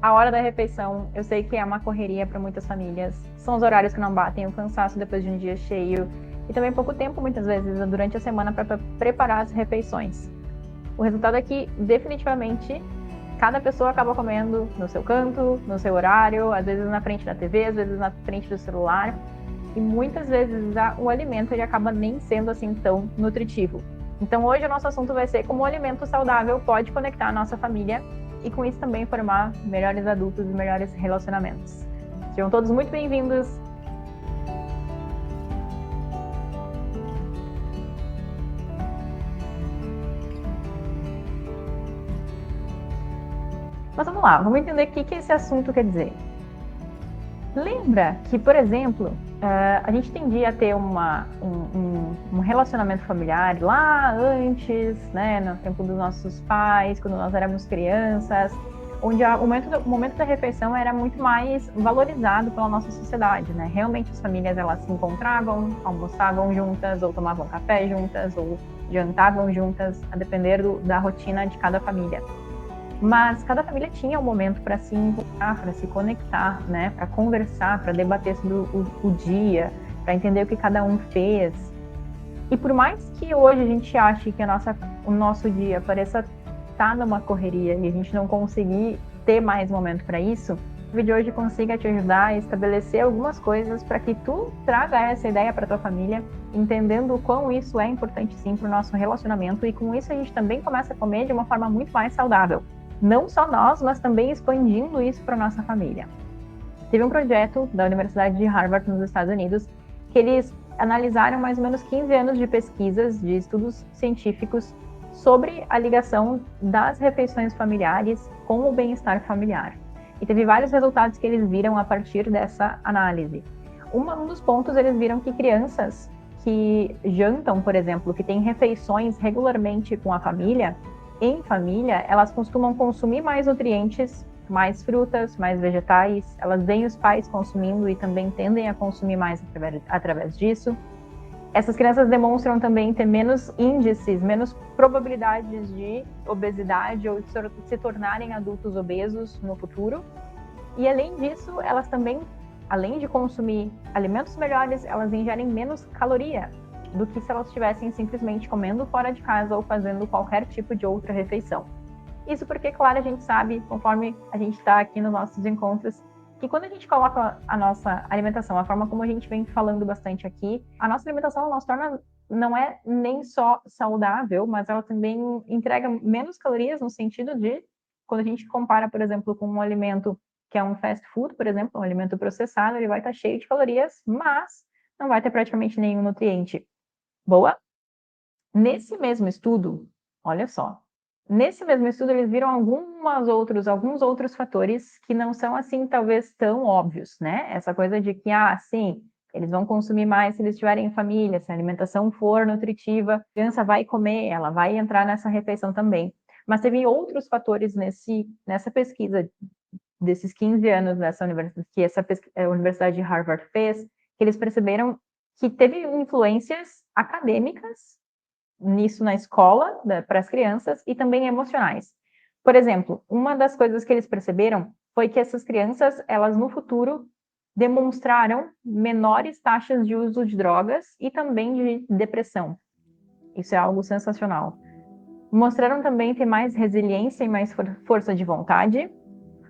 A hora da refeição, eu sei que é uma correria para muitas famílias. São os horários que não batem, o cansaço depois de um dia cheio e também pouco tempo, muitas vezes, durante a semana para preparar as refeições. O resultado é que, definitivamente, cada pessoa acaba comendo no seu canto, no seu horário, às vezes na frente da TV, às vezes na frente do celular. E muitas vezes o alimento ele acaba nem sendo assim tão nutritivo. Então hoje o nosso assunto vai ser como o alimento saudável pode conectar a nossa família e com isso também formar melhores adultos e melhores relacionamentos. Sejam todos muito bem-vindos. Mas vamos lá, vamos entender o que esse assunto quer dizer. Lembra que, por exemplo, a gente tendia a ter um relacionamento familiar lá antes, né, no tempo dos nossos pais, quando nós éramos crianças, onde o momento da refeição era muito mais valorizado pela nossa sociedade, né? Realmente as famílias elas se encontravam, almoçavam juntas, ou tomavam café juntas, ou jantavam juntas, a depender da rotina de cada família. Mas cada família tinha um momento para se encontrar, para se conectar, né? Para conversar, para debater sobre o dia, para entender o que cada um fez. E por mais que hoje a gente ache que o nosso dia pareça estar numa correria e a gente não conseguir ter mais momento para isso, o vídeo de hoje consiga te ajudar a estabelecer algumas coisas para que tu traga essa ideia para tua família, entendendo o quão isso é importante sim para o nosso relacionamento, e com isso a gente também começa a comer de uma forma muito mais saudável. Não só nós, mas também expandindo isso para nossa família. Teve um projeto da Universidade de Harvard, nos Estados Unidos, que eles analisaram mais ou menos 15 anos de pesquisas, de estudos científicos sobre a ligação das refeições familiares com o bem-estar familiar. E teve vários resultados que eles viram a partir dessa análise. Um dos pontos, eles viram que crianças que jantam, por exemplo, que têm refeições regularmente com a família, em família, elas costumam consumir mais nutrientes, mais frutas, mais vegetais, elas veem os pais consumindo e também tendem a consumir mais através disso. Essas crianças demonstram também ter menos índices, menos probabilidades de obesidade ou de se tornarem adultos obesos no futuro. E além disso, elas também, além de consumir alimentos melhores, elas ingerem menos caloria do que se elas estivessem simplesmente comendo fora de casa ou fazendo qualquer tipo de outra refeição. Isso porque, claro, a gente sabe, conforme a gente está aqui nos nossos encontros, que quando a gente coloca a nossa alimentação, a forma como a gente vem falando bastante aqui, a nossa alimentação ela se torna, não é nem só saudável, mas ela também entrega menos calorias no sentido de, quando a gente compara, por exemplo, com um alimento que é um fast food, por exemplo, um alimento processado, ele vai estar cheio de calorias, mas não vai ter praticamente nenhum nutriente. Boa? Nesse mesmo estudo, olha só, nesse mesmo estudo eles viram alguns outros fatores que não são assim talvez tão óbvios, né? Essa coisa de que, sim, eles vão consumir mais se eles estiverem em família, se a alimentação for nutritiva, a criança vai comer, ela vai entrar nessa refeição também. Mas teve outros fatores nessa pesquisa desses 15 anos dessa universidade, que a Universidade de Harvard fez, que eles perceberam que teve influências acadêmicas nisso na escola, para as crianças, e também emocionais. Por exemplo, uma das coisas que eles perceberam foi que essas crianças, elas no futuro demonstraram menores taxas de uso de drogas e também de depressão. Isso é algo sensacional. Mostraram também ter mais resiliência e mais força de vontade.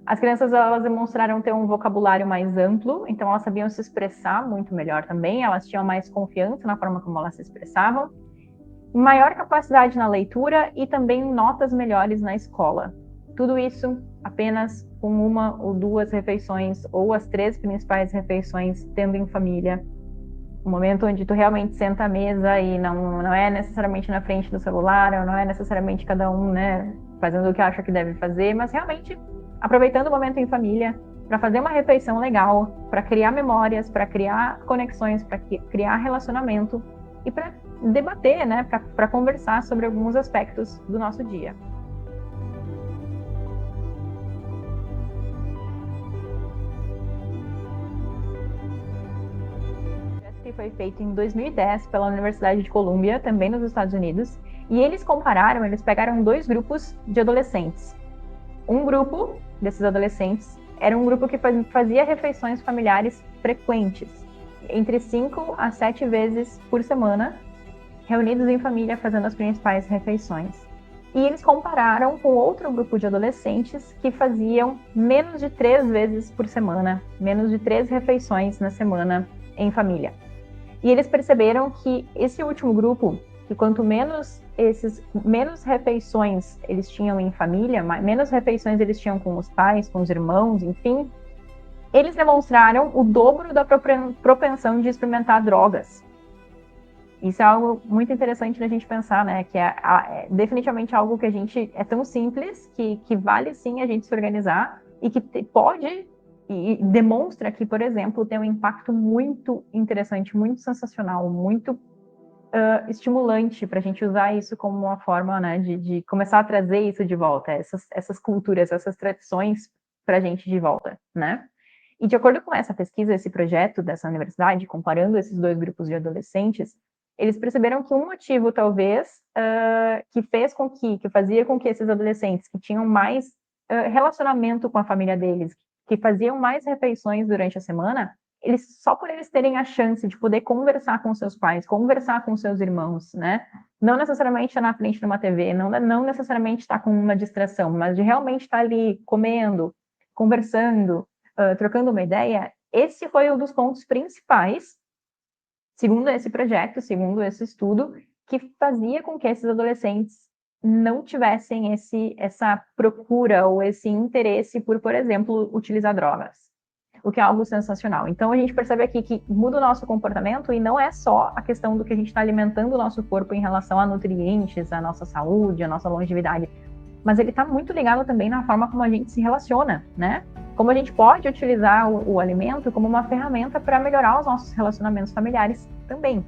As crianças, elas demonstraram ter um vocabulário mais amplo, então elas sabiam se expressar muito melhor também, elas tinham mais confiança na forma como elas se expressavam, maior capacidade na leitura e também notas melhores na escola. Tudo isso apenas com uma ou duas refeições, ou as 3 principais refeições, tendo em família. Um momento onde tu realmente senta à mesa e não é necessariamente na frente do celular, ou não é necessariamente cada um, né, fazendo o que acha que deve fazer, mas realmente aproveitando o momento em família para fazer uma refeição legal, para criar memórias, para criar conexões, para criar relacionamento e para debater, né, para conversar sobre alguns aspectos do nosso dia. Que foi feito em 2010 pela Universidade de Columbia, também nos Estados Unidos, e eles pegaram 2 grupos de adolescentes. Um grupo desses adolescentes era um grupo que fazia refeições familiares frequentes, entre 5 a 7 vezes por semana, reunidos em família fazendo as principais refeições. E eles compararam com outro grupo de adolescentes que faziam menos de 3 vezes por semana, menos de 3 refeições na semana em família. E eles perceberam que esse último grupo, que quanto menos refeições eles tinham em família, menos refeições eles tinham com os pais, com os irmãos, enfim, eles demonstraram o dobro da propensão de experimentar drogas. Isso é algo muito interessante da gente pensar, né? Que é definitivamente algo que a gente é tão simples que vale sim a gente se organizar e que pode e demonstra que, por exemplo, tem um impacto muito interessante, muito sensacional, muito estimulante para a gente usar isso como uma forma, né, de começar a trazer isso de volta, essas culturas, essas tradições para a gente de volta, né? E de acordo com essa pesquisa, esse projeto dessa universidade, comparando esses dois grupos de adolescentes, eles perceberam que um motivo, talvez, que fazia com que esses adolescentes que tinham mais relacionamento com a família deles, que faziam mais refeições durante a semana, só por eles terem a chance de poder conversar com seus pais, conversar com seus irmãos, né? Não necessariamente estar na frente de uma TV, não necessariamente estar com uma distração, mas de realmente estar ali comendo, conversando, trocando uma ideia, esse foi um dos pontos principais, segundo esse projeto, segundo esse estudo, que fazia com que esses adolescentes não tivessem essa procura ou esse interesse por exemplo, utilizar drogas, o que é algo sensacional. Então, a gente percebe aqui que muda o nosso comportamento e não é só a questão do que a gente está alimentando o nosso corpo em relação a nutrientes, a nossa saúde, a nossa longevidade, mas ele está muito ligado também na forma como a gente se relaciona, né? Como a gente pode utilizar o alimento como uma ferramenta para melhorar os nossos relacionamentos familiares também.